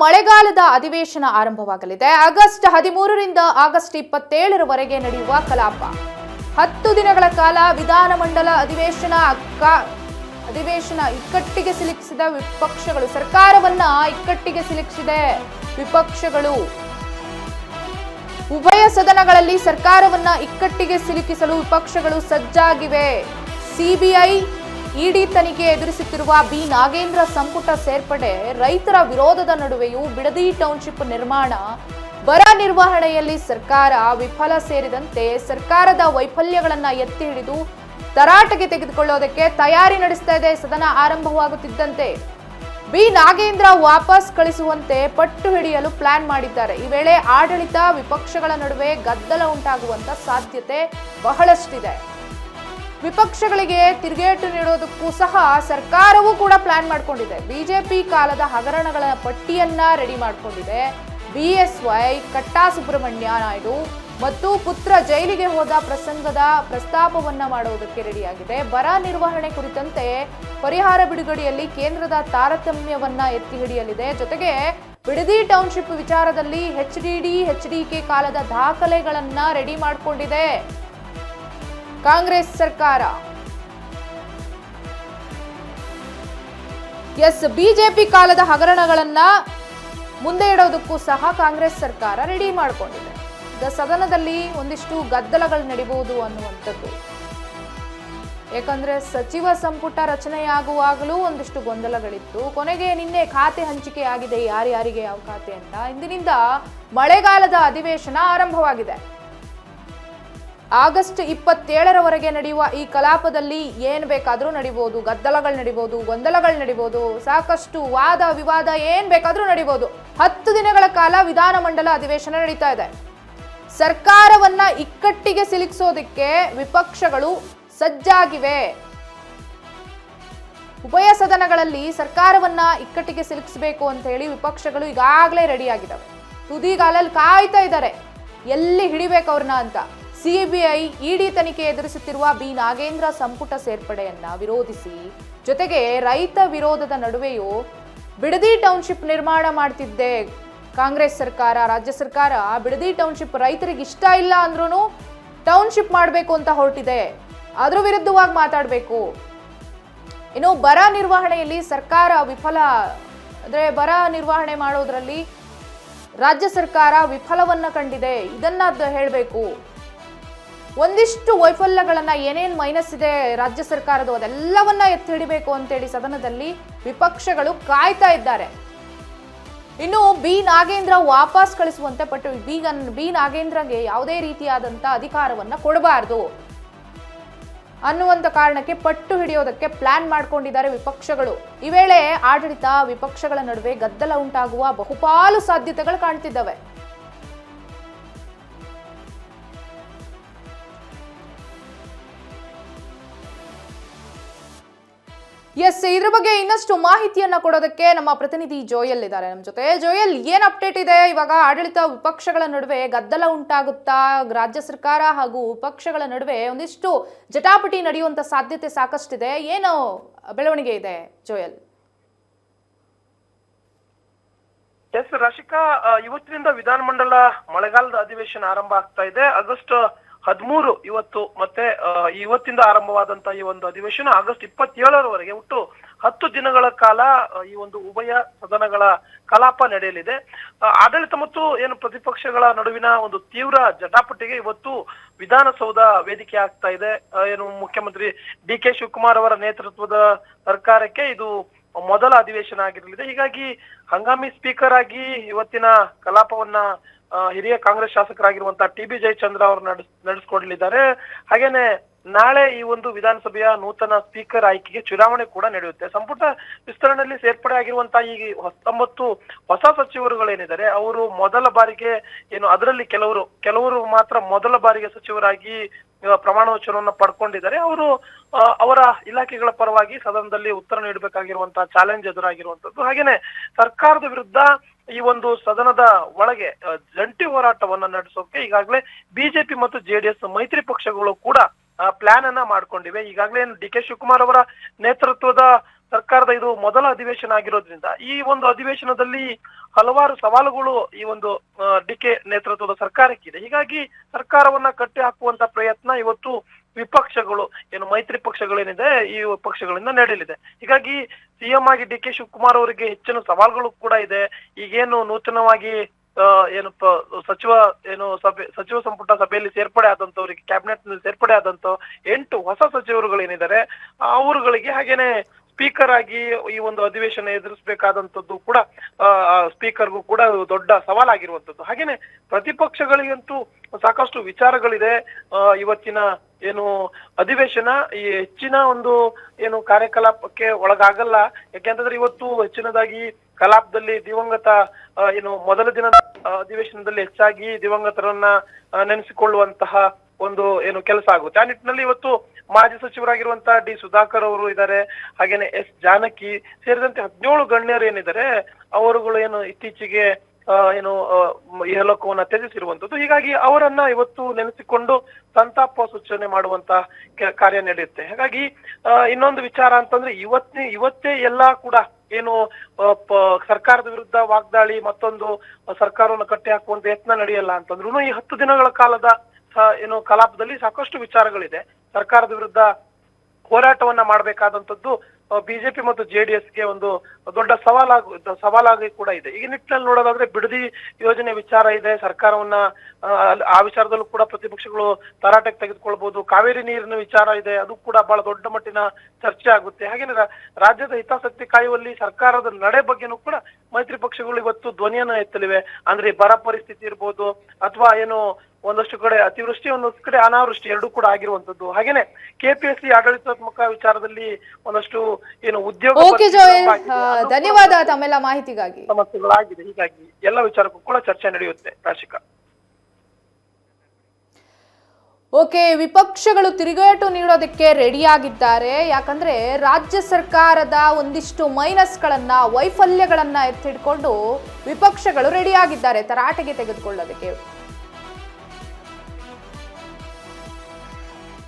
ಮಳೆಗಾಲದ ಅಧಿವೇಶನ ಆರಂಭವಾಗಲಿದೆ. ಆಗಸ್ಟ್ 13ರಿಂದ ಆಗಸ್ಟ್ 27ರವರೆಗೆ ನಡೆಯುವ ಕಲಾಪ 10 ದಿನಗಳ ಕಾಲ ವಿಧಾನಮಂಡಲ ಅಧಿವೇಶನ ಇಕ್ಕಟ್ಟಿಗೆ ಸಿಲುಕಿಸಿದ ವಿಪಕ್ಷಗಳು, ಸರ್ಕಾರವನ್ನ ಇಕ್ಕಟ್ಟಿಗೆ ಸಿಲುಕಿಸಿದೆ ವಿಪಕ್ಷಗಳು. ಉಭಯ ಸದನಗಳಲ್ಲಿ ಸರ್ಕಾರವನ್ನ ಇಕ್ಕಟ್ಟಿಗೆ ಸಿಲುಕಿಸಲು ವಿಪಕ್ಷಗಳು ಸಜ್ಜಾಗಿವೆ. ಸಿಬಿಐ ಇಡಿ ತನಿಖೆ ಎದುರಿಸುತ್ತಿರುವ ಬಿ ನಾಗೇಂದ್ರ ಸಂಪುಟ ಸೇರ್ಪಡೆ, ರೈತರ ವಿರೋಧದ ನಡುವೆಯೂ ಬಿಡದಿ ಟೌನ್ಶಿಪ್ ನಿರ್ಮಾಣ, ಬರ ನಿರ್ವಹಣೆಯಲ್ಲಿ ಸರ್ಕಾರ ವಿಫಲ ಸೇರಿದಂತೆ ಸರ್ಕಾರದ ವೈಫಲ್ಯಗಳನ್ನ ಎತ್ತಿ ಹಿಡಿದು ತರಾಟೆಗೆ ತೆಗೆದುಕೊಳ್ಳೋದಕ್ಕೆ ತಯಾರಿ ನಡೆಸ್ತಾ ಇದೆ. ಸದನ ಆರಂಭವಾಗುತ್ತಿದ್ದಂತೆ ಬಿ ನಾಗೇಂದ್ರ ವಾಪಸ್ ಕಳಿಸುವಂತೆ ಪಟ್ಟು ಹಿಡಿಯಲು ಪ್ಲಾನ್ ಮಾಡಿದ್ದಾರೆ. ಈ ವೇಳೆ ಆಡಳಿತ ವಿಪಕ್ಷಗಳ ನಡುವೆ ಗದ್ದಲ ಉಂಟಾಗುವಂತ ಸಾಧ್ಯತೆ ಬಹಳಷ್ಟಿದೆ. ವಿಪಕ್ಷಗಳಿಗೆ ತಿರುಗೇಟು ನೀಡೋದಕ್ಕೂ ಸಹ ಸರ್ಕಾರವೂ ಕೂಡ ಪ್ಲಾನ್ ಮಾಡಿಕೊಂಡಿದೆ. ಬಿಜೆಪಿ ಕಾಲದ ಹಗರಣಗಳ ಪಟ್ಟಿಯನ್ನ ರೆಡಿ ಮಾಡಿಕೊಂಡಿದೆ. ಬಿಎಸ್ವೈ, ಕಟ್ಟಾ ಸುಬ್ರಹ್ಮಣ್ಯ ನಾಯ್ಡು ಮತ್ತು ಪುತ್ರ ಜೈಲಿಗೆ ಹೋದ ಪ್ರಸಂಗದ ಪ್ರಸ್ತಾಪವನ್ನ ಮಾಡುವುದಕ್ಕೆ ರೆಡಿಯಾಗಿದೆ. ಬರ ನಿರ್ವಹಣೆ ಕುರಿತಂತೆ ಪರಿಹಾರ ಬಿಡುಗಡೆಯಲ್ಲಿ ಕೇಂದ್ರದ ತಾರತಮ್ಯವನ್ನ ಎತ್ತಿ ಹಿಡಿಯಲಿದೆ. ಜೊತೆಗೆ ಬಿಡದಿ ಟೌನ್ಶಿಪ್ ವಿಚಾರದಲ್ಲಿ ಎಚ್ಡಿಕೆ ಕಾಲದ ದಾಖಲೆಗಳನ್ನ ರೆಡಿ ಮಾಡಿಕೊಂಡಿದೆ ಕಾಂಗ್ರೆಸ್ ಸರ್ಕಾರ. ಬಿಜೆಪಿ ಕಾಲದ ಹಗರಣಗಳನ್ನ ಮುಂದೆ ಇಡೋದಕ್ಕೂ ಸಹ ಕಾಂಗ್ರೆಸ್ ಸರ್ಕಾರ ರೆಡಿ ಮಾಡಿಕೊಂಡಿದೆ. ಸದನದಲ್ಲಿ ಒಂದಿಷ್ಟು ಗದ್ದಲಗಳು ನಡೀಬಹುದು ಅನ್ನುವಂಥದ್ದು. ಯಾಕಂದ್ರೆ ಸಚಿವ ಸಂಪುಟ ರಚನೆಯಾಗುವಾಗಲೂ ಒಂದಿಷ್ಟು ಗೊಂದಲಗಳಿತ್ತು. ಕೊನೆಗೆ ನಿನ್ನೆ ಖಾತೆ ಹಂಚಿಕೆ ಆಗಿದೆ, ಯಾರ್ಯಾರಿಗೆ ಯಾವ ಖಾತೆ ಅಂತ. ಇಂದಿನಿಂದ ಮಳೆಗಾಲದ ಅಧಿವೇಶನ ಆರಂಭವಾಗಿದೆ. ಆಗಸ್ಟ್ 27ರವರೆಗೆ ನಡೆಯುವ ಈ ಕಲಾಪದಲ್ಲಿ ಏನ್ ಬೇಕಾದ್ರೂ ನಡೀಬಹುದು. ಗದ್ದಲಗಳು ನಡೀಬಹುದು, ಗೊಂದಲಗಳು ನಡೀಬಹುದು, ಸಾಕಷ್ಟು ವಾದ ವಿವಾದ ಏನ್ ಬೇಕಾದ್ರೂ ನಡೀಬಹುದು. 10 ದಿನಗಳ ಕಾಲ ವಿಧಾನಮಂಡಲ ಅಧಿವೇಶನ ನಡೀತಾ ಇದೆ. ಸರ್ಕಾರವನ್ನ ಇಕ್ಕಟ್ಟಿಗೆ ಸಿಲುಕಿಸೋದಕ್ಕೆ ವಿಪಕ್ಷಗಳು ಸಜ್ಜಾಗಿವೆ. ಉಭಯ ಸದನಗಳಲ್ಲಿ ಸರ್ಕಾರವನ್ನ ಇಕ್ಕಟ್ಟಿಗೆ ಸಿಲುಕಿಸಬೇಕು ಅಂತ ಹೇಳಿ ವಿಪಕ್ಷಗಳು ಈಗಾಗಲೇ ರೆಡಿ ಆಗಿದ್ದಾವೆ. ತುದಿಗಾಲಲ್ಲಿ ಕಾಯ್ತಾ ಇದ್ದಾರೆ, ಎಲ್ಲಿ ಹಿಡಿಬೇಕು ಅವ್ರನ್ನ ಅಂತ. ಸಿಬಿಐ ಇಡಿ ತನಿಖೆ ಎದುರಿಸುತ್ತಿರುವ ಬಿ ನಾಗೇಂದ್ರ ಸಂಪುಟ ಸೇರ್ಪಡೆಯನ್ನ ವಿರೋಧಿಸಿ, ಜೊತೆಗೆ ರೈತ ವಿರೋಧದ ನಡುವೆಯೂ ಬಿಡದಿ ಟೌನ್ಶಿಪ್ ನಿರ್ಮಾಣ ಮಾಡ್ತಿದ್ದೆ ಕಾಂಗ್ರೆಸ್ ಸರ್ಕಾರ. ರಾಜ್ಯ ಸರ್ಕಾರ ಬಿಡದಿ ಟೌನ್ಶಿಪ್ ರೈತರಿಗೆ ಇಷ್ಟ ಇಲ್ಲ ಅಂದ್ರೂ ಟೌನ್ಶಿಪ್ ಮಾಡಬೇಕು ಅಂತ ಹೊರಟಿದೆ. ಅದ್ರ ವಿರುದ್ಧವಾಗಿ ಮಾತಾಡಬೇಕು. ಇನ್ನು ಬರ ನಿರ್ವಹಣೆಯಲ್ಲಿ ಸರ್ಕಾರ ವಿಫಲ, ಅಂದ್ರೆ ಬರ ನಿರ್ವಹಣೆ ಮಾಡೋದ್ರಲ್ಲಿ ರಾಜ್ಯ ಸರ್ಕಾರ ವಿಫಲವನ್ನ ಕಂಡಿದೆ, ಇದನ್ನ ಹೇಳಬೇಕು. ಒಂದಿಷ್ಟು ವೈಫಲ್ಯಗಳನ್ನ, ಏನೇನ್ ಮೈನಸ್ ಇದೆ ರಾಜ್ಯ ಸರ್ಕಾರದ, ಅದೆಲ್ಲವನ್ನ ಎತ್ತಿ ಹಿಡಿಬೇಕು ಅಂತೇಳಿ ಸದನದಲ್ಲಿ ವಿಪಕ್ಷಗಳು ಕಾಯ್ತಾ ಇದ್ದಾರೆ. ಇನ್ನು ಬಿ ನಾಗೇಂದ್ರ ವಾಪಸ್ ಕಳಿಸುವಂತೆ ಪಟ್ಟು ಬಿ ನಾಗೇಂದ್ರಗೆ ಯಾವುದೇ ರೀತಿಯಾದಂತ ಅಧಿಕಾರವನ್ನ ಕೊಡಬಾರದು ಅನ್ನುವಂತ ಕಾರಣಕ್ಕೆ ಪಟ್ಟು ಹಿಡಿಯೋದಕ್ಕೆ ಪ್ಲಾನ್ ಮಾಡ್ಕೊಂಡಿದ್ದಾರೆ ವಿಪಕ್ಷಗಳು. ಈ ವೇಳೆ ಆಡಳಿತ ವಿಪಕ್ಷಗಳ ನಡುವೆ ಗದ್ದಲ ಉಂಟಾಗುವ ಬಹುಪಾಲು ಸಾಧ್ಯತೆಗಳು ಕಾಣ್ತಿದ್ದಾವೆ. ಇದ್ರ ಬಗ್ಗೆ ಇನ್ನಷ್ಟು ಮಾಹಿತಿಯನ್ನ ಕೊಡೋದಕ್ಕೆ ನಮ್ಮ ಪ್ರತಿನಿಧಿ ಜೋಯಲ್ ಇದ್ದಾರೆ ನಮ್ಮ ಜೊತೆ. ಜೋಯಲ್, ಏನ್ ಅಪ್ಡೇಟ್ ಇದೆ? ಇವಾಗ ಆಡಳಿತ ವಿಪಕ್ಷಗಳ ನಡುವೆ ಗದ್ದಲ ಉಂಟಾಗುತ್ತಾ? ರಾಜ್ಯ ಸರ್ಕಾರ ಹಾಗೂ ವಿಪಕ್ಷಗಳ ನಡುವೆ ಒಂದಿಷ್ಟು ಜಟಾಪಟಿ ನಡೆಯುವಂತ ಸಾಧ್ಯತೆ ಸಾಕಷ್ಟಿದೆ. ಏನು ಬೆಳವಣಿಗೆ ಇದೆ ಜೋಯಲ್? ಎಸ್ ರಾಶಿಕಾ, ಇವತ್ತಿನಿಂದ ವಿಧಾನಮಂಡಲ ಮಳೆಗಾಲದ ಅಧಿವೇಶನ ಆರಂಭ ಆಗ್ತಾ ಇದೆ. ಆಗಸ್ಟ್ 13 ಇವತ್ತು, ಮತ್ತೆ ಇವತ್ತಿಂದ ಆರಂಭವಾದಂತ ಈ ಒಂದು ಅಧಿವೇಶನ ಆಗಸ್ಟ್ 27ರವರೆಗೆ ಒಟ್ಟು 10 ದಿನಗಳ ಕಾಲ ಈ ಒಂದು ಉಭಯ ಸದನಗಳ ಕಲಾಪ ನಡೆಯಲಿದೆ. ಆಡಳಿತ ಮತ್ತು ಏನು ಪ್ರತಿಪಕ್ಷಗಳ ನಡುವಿನ ಒಂದು ತೀವ್ರ ಜಟಾಪಟಿಗೆ ಇವತ್ತು ವಿಧಾನಸೌಧ ವೇದಿಕೆ ಆಗ್ತಾ ಇದೆ. ಏನು ಮುಖ್ಯಮಂತ್ರಿ ಡಿ.ಕೆ. ಶಿವಕುಮಾರ್ ಅವರ ನೇತೃತ್ವದ ಸರ್ಕಾರಕ್ಕೆ ಇದು ಮೊದಲ ಅಧಿವೇಶನ ಆಗಿರಲಿದೆ. ಹೀಗಾಗಿ ಹಂಗಾಮಿ ಸ್ಪೀಕರ್ ಆಗಿ ಇವತ್ತಿನ ಕಲಾಪವನ್ನ ಹಿರಿಯ ಕಾಂಗ್ರೆಸ್ ಶಾಸಕರಾಗಿರುವಂತಹ ಟಿ.ಬಿ. ಜಯಚಂದ್ರ ಅವರು ನಡೆಸ್ಕೊಡ್ಲಿದ್ದಾರೆ. ಹಾಗೇನೆ ನಾಳೆ ಈ ಒಂದು ವಿಧಾನಸಭೆಯ ನೂತನ ಸ್ಪೀಕರ್ ಆಯ್ಕೆಗೆ ಚುನಾವಣೆ ಕೂಡ ನಡೆಯುತ್ತೆ. ಸಂಪುಟ ವಿಸ್ತರಣೆಯಲ್ಲಿ ಸೇರ್ಪಡೆ ಆಗಿರುವಂತಹ ಈ 19 ಹೊಸ ಸಚಿವರುಗಳೇನಿದ್ದಾರೆ ಅವರು ಮೊದಲ ಬಾರಿಗೆ ಏನು ಅದರಲ್ಲಿ ಕೆಲವರು ಮಾತ್ರ ಮೊದಲ ಬಾರಿಗೆ ಸಚಿವರಾಗಿ ಪ್ರಮಾಣ ವಚನವನ್ನ ಪಡ್ಕೊಂಡಿದ್ದಾರೆ. ಅವರು ಅವರ ಇಲಾಖೆಗಳ ಪರವಾಗಿ ಸದನದಲ್ಲಿ ಉತ್ತರ ನೀಡಬೇಕಾಗಿರುವಂತಹ ಚಾಲೆಂಜ್ ಎದುರಾಗಿರುವಂತದ್ದು. ಹಾಗೇನೆ ಸರ್ಕಾರದ ವಿರುದ್ಧ ಈ ಒಂದು ಸದನದ ಒಳಗೆ ಜಂಟಿ ಹೋರಾಟವನ್ನ ನಡೆಸೋಕೆ ಈಗಾಗಲೇ ಬಿಜೆಪಿ ಮತ್ತು ಜೆಡಿಎಸ್ ಮೈತ್ರಿ ಪಕ್ಷಗಳು ಕೂಡ ಪ್ಲಾನ್ ಅನ್ನ ಮಾಡ್ಕೊಂಡಿವೆ. ಈಗಾಗಲೇ ಡಿ.ಕೆ. ಶಿವಕುಮಾರ್ ಅವರ ನೇತೃತ್ವದ ಸರ್ಕಾರದ ಇದು ಮೊದಲ ಅಧಿವೇಶನ ಆಗಿರೋದ್ರಿಂದ ಈ ಒಂದು ಅಧಿವೇಶನದಲ್ಲಿ ಹಲವಾರು ಸವಾಲುಗಳು ಈ ಒಂದು ಡಿಕೆ ನೇತೃತ್ವದ ಸರ್ಕಾರಕ್ಕಿದೆ. ಹೀಗಾಗಿ ಸರ್ಕಾರವನ್ನ ಕಟ್ಟಿ ಹಾಕುವಂತ ಪ್ರಯತ್ನ ಇವತ್ತು ವಿಪಕ್ಷಗಳು ಏನು ಮೈತ್ರಿ ಪಕ್ಷಗಳೇನಿದೆ ಈ ಪಕ್ಷಗಳಿಂದ ನಡೆಯಲಿದೆ. ಹೀಗಾಗಿ ಸಿಎಂ ಆಗಿ ಡಿ ಕೆ ಶಿವಕುಮಾರ್ ಅವರಿಗೆ ಹೆಚ್ಚಿನ ಸವಾಲುಗಳು ಕೂಡ ಇದೆ. ಈಗೇನು ನೂತನವಾಗಿ ಸಚಿವ ಸಂಪುಟ ಸಭೆಯಲ್ಲಿ ಸೇರ್ಪಡೆ ಆದಂತವರಿಗೆ ಕ್ಯಾಬಿನೆಟ್ ನಲ್ಲಿ ಸೇರ್ಪಡೆ ಆದಂತ 8 ಹೊಸ ಸಚಿವರುಗಳೇನಿದ್ದಾರೆ ಅವರುಗಳಿಗೆ ಹಾಗೇನೆ ಸ್ಪೀಕರ್ ಆಗಿ ಈ ಒಂದು ಅಧಿವೇಶನ ಎದುರಿಸಬೇಕಾದಂತದ್ದು ಕೂಡ ಸ್ಪೀಕರ್ಗೂ ಕೂಡ ದೊಡ್ಡ ಸವಾಲಾಗಿರುವಂತದ್ದು. ಹಾಗೇನೆ ಪ್ರತಿಪಕ್ಷಗಳಿಗಂತೂ ಸಾಕಷ್ಟು ವಿಚಾರಗಳಿದೆ. ಇವತ್ತಿನ ಏನು ಅಧಿವೇಶನ ಈ ಹೆಚ್ಚಿನ ಒಂದು ಏನು ಕಾರ್ಯಕಲಾಪಕ್ಕೆ ಒಳಗಾಗಲ್ಲ. ಯಾಕೆಂತಂದ್ರೆ ಇವತ್ತು ಹೆಚ್ಚಿನದಾಗಿ ಕಲಾಪದಲ್ಲಿ ದಿವಂಗತ ಏನು ಮೊದಲ ದಿನ ಅಧಿವೇಶನದಲ್ಲಿ ಹೆಚ್ಚಾಗಿ ದಿವಂಗತರನ್ನ ನೆನೆಸಿಕೊಳ್ಳುವಂತಹ ಒಂದು ಏನು ಕೆಲಸ ಆಗುತ್ತೆ. ಆ ನಿಟ್ಟಿನಲ್ಲಿ ಇವತ್ತು ಮಾಜಿ ಸಚಿವರಾಗಿರುವಂತಹ ಡಿ ಸುಧಾಕರ್ ಅವರು ಇದ್ದಾರೆ, ಹಾಗೇನೆ ಎಸ್ ಜಾನಕಿ ಸೇರಿದಂತೆ 17 ಗಣ್ಯರು ಏನಿದ್ದಾರೆ ಅವರುಗಳು ಏನು ಇತ್ತೀಚೆಗೆ ಏನು ಇಹಲೋಕವನ್ನ ತ್ಯಜಿಸಿರುವಂತದ್ದು. ಹೀಗಾಗಿ ಅವರನ್ನ ಇವತ್ತು ನೆನೆಸಿಕೊಂಡು ಸಂತಾಪ ಸೂಚನೆ ಮಾಡುವಂತ ಕಾರ್ಯ ನಡೆಯುತ್ತೆ. ಹಾಗಾಗಿ ಇನ್ನೊಂದು ವಿಚಾರ ಅಂತಂದ್ರೆ ಇವತ್ತೇ ಎಲ್ಲಾ ಕೂಡ ಏನು ಸರ್ಕಾರದ ವಿರುದ್ಧ ವಾಗ್ದಾಳಿ ಮತ್ತೊಂದು ಸರ್ಕಾರವನ್ನು ಕಟ್ಟಿ ಹಾಕುವಂತ ಯತ್ನ ನಡೆಯಲ್ಲ ಅಂತಂದ್ರು ಈ 10 ದಿನಗಳ ಕಾಲದ ಏನು ಕಲಾಪದಲ್ಲಿ ಸಾಕಷ್ಟು ವಿಚಾರಗಳಿದೆ. ಸರ್ಕಾರದ ವಿರುದ್ಧ ಹೋರಾಟವನ್ನ ಮಾಡಬೇಕಾದಂತದ್ದು ಬಿಜೆಪಿ ಮತ್ತು ಜೆಡಿಎಸ್ಗೆ ಒಂದು ದೊಡ್ಡ ಸವಾಲಾಗಿ ಕೂಡ ಇದೆ. ಈ ನಿಟ್ಟಿನಲ್ಲಿ ನೋಡೋದಾದ್ರೆ ಬಿಡದಿ ಯೋಜನೆ ವಿಚಾರ ಇದೆ. ಸರ್ಕಾರವನ್ನ ಆ ವಿಚಾರದಲ್ಲೂ ಕೂಡ ಪ್ರತಿಪಕ್ಷಗಳು ತರಾಟೆಗೆ ತೆಗೆದುಕೊಳ್ಬಹುದು. ಕಾವೇರಿ ನೀರಿನ ವಿಚಾರ ಇದೆ, ಅದು ಕೂಡ ಬಹಳ ದೊಡ್ಡ ಮಟ್ಟಿನ ಚರ್ಚೆ ಆಗುತ್ತೆ. ಹಾಗೇನೆ ರಾಜ್ಯದ ಹಿತಾಸಕ್ತಿ ಕಾಯುವಲ್ಲಿ ಸರ್ಕಾರದ ನಡೆ ಬಗ್ಗೆನೂ ಕೂಡ ಮೈತ್ರಿ ಪಕ್ಷಗಳು ಇವತ್ತು ಧ್ವನಿಯನ್ನ ಎತ್ತಲಿವೆ. ಅಂದ್ರೆ ಬರ ಪರಿಸ್ಥಿತಿ ಇರ್ಬೋದು ಅಥವಾ ಏನು ಒಂದಷ್ಟು ಕಡೆ ಅತಿವೃಷ್ಟಿ ಒಂದಷ್ಟು ಕಡೆ ಅನಾವೃಷ್ಟಿ ಎರಡೂ ಕೂಡ ಆಗಿರುವಂತದ್ದು. ಹಾಗೇನೆ ಕೆಪಿಎಸ್ಸಿ ಆಡಳಿತಾತ್ಮಕ ವಿಚಾರದಲ್ಲಿ ಒಂದಷ್ಟು ಏನು ಉದ್ಯೋಗ ಧನ್ಯವಾದ ತಮ್ಮೆಲ್ಲ ಮಾಹಿತಿಗಾಗಿ. ಸಮಸ್ಯೆಗಳಾಗಿದೆ. ಹೀಗಾಗಿ ಎಲ್ಲ ವಿಚಾರಕ್ಕೂ ಕೂಡ ಚರ್ಚೆ ನಡೆಯುತ್ತೆ. ರಾಶಿಕಾ, ಓಕೆ, ವಿಪಕ್ಷಗಳು ತಿರುಗೇಟು ನೀಡೋದಕ್ಕೆ ರೆಡಿಯಾಗಿದ್ದಾರೆ. ಯಾಕಂದ್ರೆ ರಾಜ್ಯ ಸರ್ಕಾರದ ಒಂದಿಷ್ಟು ಮೈನಸ್ಗಳನ್ನ ವೈಫಲ್ಯಗಳನ್ನ ಎತ್ತಿಡ್ಕೊಂಡು ವಿಪಕ್ಷಗಳು ರೆಡಿಯಾಗಿದ್ದಾರೆ ತರಾಟೆಗೆ ತೆಗೆದುಕೊಳ್ಳೋದಕ್ಕೆ.